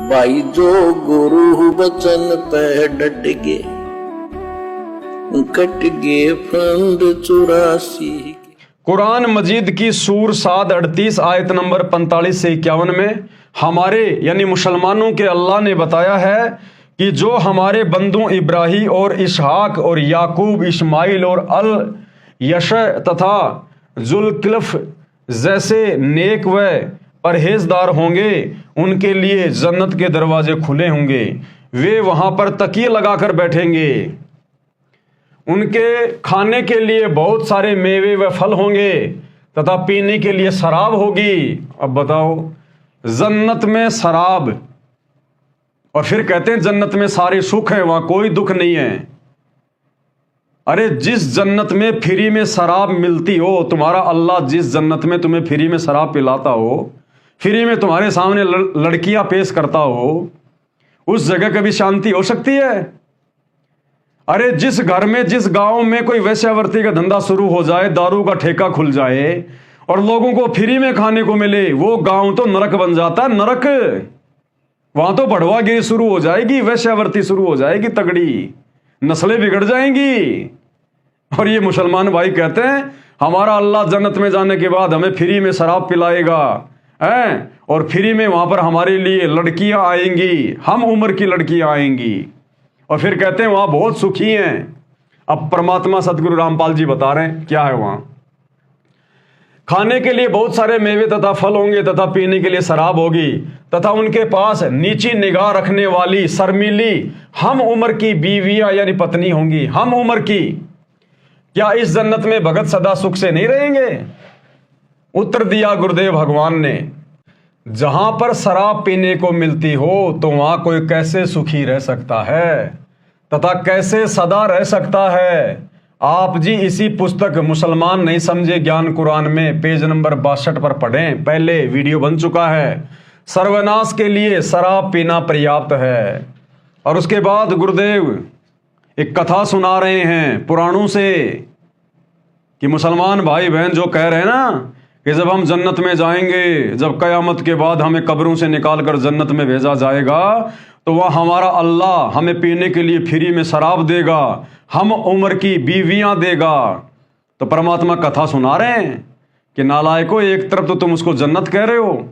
भाई जो गुरु बचन पे डट गे, कट गे फंद 84। कुरान मजीद की सूर 7:38 आयत नंबर 45 से 51 में हमारे यानी मुसलमानों के अल्लाह ने बताया है कि जो हमारे बंदों इब्राहिम और इसहाक और याकूब, इस्माइल और अल यश तथा जुल्किफ्ल जैसे नेक व परहेजदार होंगे, उनके लिए जन्नत के दरवाजे खुले होंगे। वे वहां पर तकिए लगाकर बैठेंगे। उनके खाने के लिए बहुत सारे मेवे व फल होंगे तथा पीने के लिए शराब होगी। अब बताओ, जन्नत में शराब, और फिर कहते हैं जन्नत में सारे सुख हैं, वहां कोई दुख नहीं है। अरे जिस जन्नत में फ्री में शराब मिलती हो, तुम्हारा अल्लाह जिस जन्नत में तुम्हें फ्री में शराब पिलाता हो, फ्री में तुम्हारे सामने लड़कियां पेश करता हो, उस जगह कभी शांति हो सकती है? अरे जिस घर में, जिस गांव में कोई वेश्यावृत्ति का धंधा शुरू हो जाए, दारू का ठेका खुल जाए और लोगों को फ्री में खाने को मिले, वो गांव तो नरक बन जाता है, नरक। वहां तो बढ़वागिरी शुरू हो जाएगी, वेश्यावृत्ति शुरू हो जाएगी, तगड़ी नस्लें बिगड़ जाएंगी। और ये मुसलमान भाई कहते हैं हमारा अल्लाह जन्नत में जाने के बाद हमें फ्री में शराब पिलाएगा है, और फ्री में वहां पर हमारे लिए लड़कियां आएंगी, हम उम्र की लड़कियां आएंगी, और फिर कहते हैं वहां बहुत सुखी हैं। अब परमात्मा सदगुरु रामपाल जी बता रहे हैं क्या है वहां। खाने के लिए बहुत सारे मेवे तथा फल होंगे तथा पीने के लिए शराब होगी तथा उनके पास नीची निगाह रखने वाली शर्मीली हम उम्र की बीवियां यानी पत्नी होंगी, हम उम्र की। क्या इस जन्नत में भगत सदा सुख से नहीं रहेंगे? उत्तर दिया गुरुदेव भगवान ने, जहां पर शराब पीने को मिलती हो तो वहां कोई कैसे सुखी रह सकता है तथा कैसे सदा रह सकता है? आप जी इसी पुस्तक मुसलमान नहीं समझे ज्ञान कुरान में पेज नंबर 62 पर पढ़ें, पहले वीडियो बन चुका है। सर्वनाश के लिए शराब पीना पर्याप्त है। और उसके बाद गुरुदेव एक कथा सुना रहे हैं पुराणों से कि मुसलमान भाई बहन जो कह रहे हैं ना कि जब हम जन्नत में जाएंगे, जब कयामत के बाद हमें कब्रों से निकाल कर जन्नत में भेजा जाएगा, तो वह हमारा अल्लाह हमें पीने के लिए फ्री में शराब देगा, हम उम्र की बीवियां देगा। तो परमात्मा कथा सुना रहे हैं कि नालायकों, एक तरफ तो तुम उसको जन्नत कह रहे हो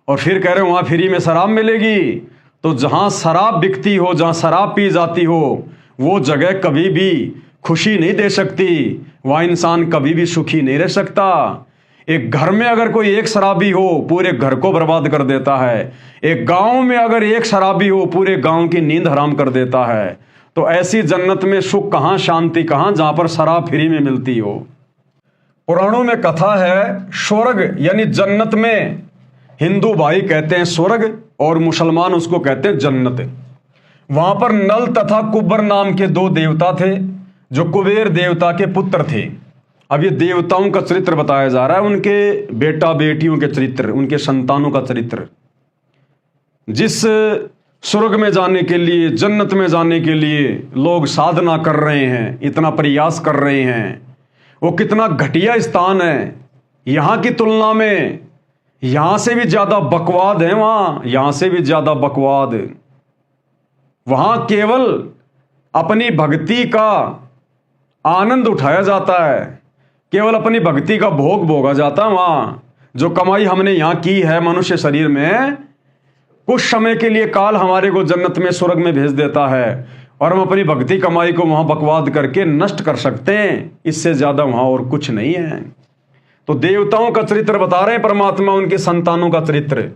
और फिर कह रहे हो वहां फ्री में शराब मिलेगी। तो जहां शराब बिकती हो, जहां शराब पी जाती हो, वो जगह कभी भी खुशी नहीं दे सकती, वहां इंसान कभी भी सुखी नहीं रह सकता। एक घर में अगर कोई एक शराबी हो, पूरे घर को बर्बाद कर देता है। एक गांव में अगर एक शराबी हो, पूरे गांव की नींद हराम कर देता है। तो ऐसी जन्नत में सुख कहां, शांति कहां, जहां पर शराब फ्री में मिलती हो। पुराणों में कथा है, स्वर्ग यानी जन्नत में हिंदू भाई कहते हैं स्वर्ग और मुसलमान उसको कहते हैं जन्नत। वहां पर नल तथा कुब्बर नाम के दो देवता थे जो कुबेर देवता के पुत्र थे। अब ये देवताओं का चरित्र बताया जा रहा है, उनके बेटा बेटियों के चरित्र, उनके संतानों का चरित्र। जिस स्वर्ग में जाने के लिए, जन्नत में जाने के लिए लोग साधना कर रहे हैं, इतना प्रयास कर रहे हैं, वो कितना घटिया स्थान है। यहां की तुलना में यहां से भी ज्यादा बकवाद है वहां, यहां से भी ज्यादा बकवाद। वहां केवल अपनी भक्ति का आनंद उठाया जाता है, केवल अपनी भक्ति का भोग भोगा जाता है। वहां जो कमाई हमने यहां की है मनुष्य शरीर में, कुछ समय के लिए काल हमारे को जन्नत में, स्वर्ग में भेज देता है और हम अपनी भक्ति कमाई को वहां बकवाद करके नष्ट कर सकते हैं। इससे ज्यादा वहां और कुछ नहीं है। तो देवताओं का चरित्र बता रहे हैं परमात्मा, उनके संतानों का चरित्र।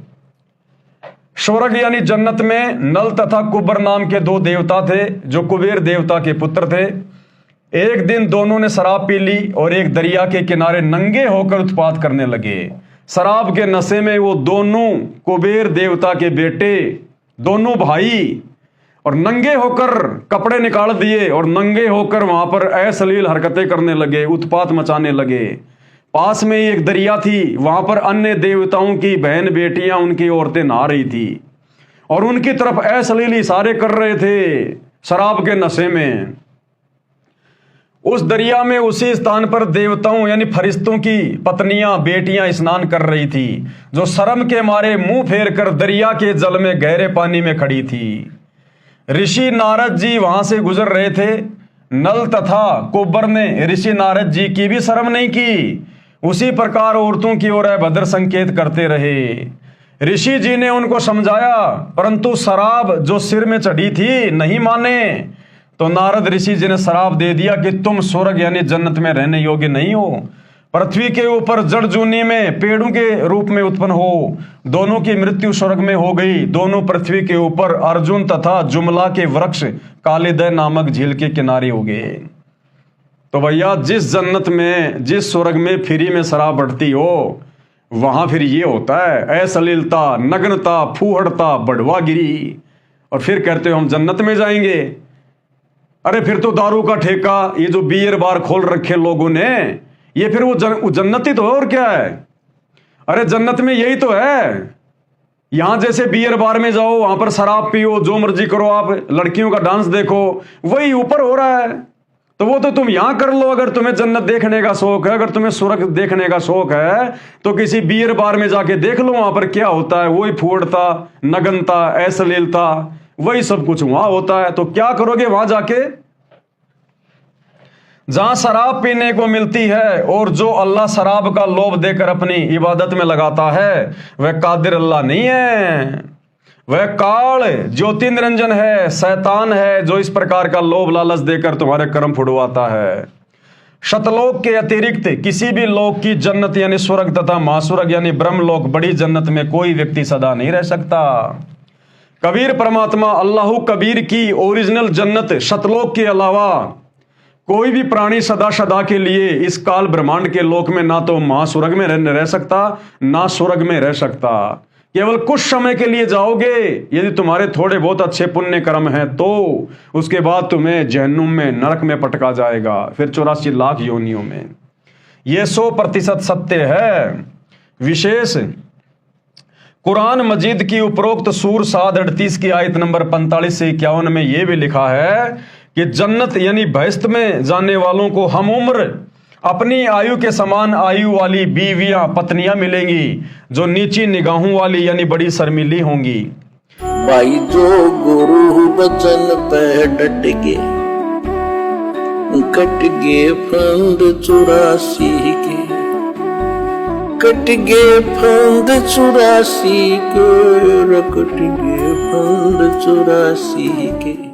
स्वर्ग यानी जन्नत में नल तथा कुब्बर नाम के दो देवता थे जो कुबेर देवता के पुत्र थे। एक दिन दोनों ने शराब पी ली और एक दरिया के किनारे नंगे होकर उत्पात करने लगे। शराब के नशे में वो दोनों कुबेर देवता के बेटे, दोनों भाई, और नंगे होकर कपड़े निकाल दिए और नंगे होकर वहां पर अश्लील हरकतें करने लगे, उत्पात मचाने लगे। पास में ही एक दरिया थी, वहां पर अन्य देवताओं की बहन बेटियां, उनकी औरतें नहा रही थी और उनकी तरफ अश्लील इशारे कर रहे थे शराब के नशे में। उस दरिया में उसी स्थान पर देवताओं यानी फरिश्तों की पत्नियां बेटियां स्नान कर रही थी, जो शर्म के मारे मुंह फेर कर दरिया के जल में गहरे पानी में खड़ी थी। ऋषि नारद जी वहां से गुजर रहे थे। नल तथा कुब्बर ने ऋषि नारद जी की भी शर्म नहीं की, उसी प्रकार औरतों की ओर भद्र संकेत करते रहे। ऋषि जी ने उनको समझाया, परंतु शराब जो सिर में चढ़ी थी नहीं माने। तो नारद ऋषि जी ने श्राप दे दिया कि तुम स्वर्ग यानी जन्नत में रहने योग्य नहीं हो। पृथ्वी के ऊपर जड़ जूनी में पेड़ों के रूप में उत्पन्न हो, दोनों की मृत्यु स्वर्ग में हो गई। दोनों पृथ्वी के ऊपर अर्जुन तथा जुमला के वृक्ष कालिदय नामक झील के किनारे हो गए। तो भैया जिस जन्नत में, जिस स्वर्ग में फ्री में शराब बढ़ती हो, वहां फिर ये होता है अश्लीलता, नग्नता, फूहड़ता, बढ़वागिरी, और फिर कहते हो हम जन्नत में जाएंगे। अरे फिर तो दारू का ठेका, ये जो बियर बार खोल रखे लोगों ने, ये फिर वो जन्नत ही तो है, और क्या है। अरे जन्नत में यही तो है। यहां जैसे बियर बार में जाओ, वहां पर शराब पियो, जो मर्जी करो, आप लड़कियों का डांस देखो, वही ऊपर हो रहा है। तो वो तो तुम यहां कर लो। अगर तुम्हें जन्नत देखने का शौक है, अगर तुम्हें स्वर्ग देखने का शौक है, तो किसी बियर बार में जाके देख लो, वहां पर क्या होता है। वही फूड़ता, नगनता, अश्लीलता, वही सब कुछ वहां होता है। तो क्या करोगे वहां जाके, जहां शराब पीने को मिलती है। और जो अल्लाह शराब का लोभ देकर अपनी इबादत में लगाता है, वह कादिर अल्लाह नहीं है, वह काल ज्योति निरंजन है, शैतान है, जो इस प्रकार का लोभ लालच देकर तुम्हारे कर्म फुड़वाता है। शतलोक के अतिरिक्त किसी भी लोक की जन्नत यानी स्वर्ग तथा महास्वर्ग यानी ब्रह्मलोक, बड़ी जन्नत में कोई व्यक्ति सदा नहीं रह सकता। कबीर परमात्मा अल्लाह कबीर की ओरिजिनल जन्नत शतलोक के अलावा कोई भी प्राणी सदा सदा के लिए इस काल ब्रह्मांड के लोक में ना तो महास्वर्ग में रह सकता, ना स्वर्ग में रह सकता। केवल कुछ समय के लिए जाओगे, यदि तुम्हारे थोड़े बहुत अच्छे पुण्य कर्म हैं तो। उसके बाद तुम्हें जहन्नुम में, नरक में पटका जाएगा, फिर 84 लाख योनियों में। यह 100% सत्य है। विशेष कुरान मजीद की उपरोक्त सूर 7:38 की आयत नंबर 45 से 51 में यह भी लिखा है कि जन्नत यानी बहिश्त में जाने वालों को हम उम्र अपनी आयु के समान आयु वाली बीवियां, पत्नियां मिलेंगी, जो नीची निगाहों वाली यानी बड़ी शर्मीली होंगी। भाई जो गुरु बचन पे डट के, कट गे फंद 84 के, कट गे फंद 84 के, कट गे फंद 84 के।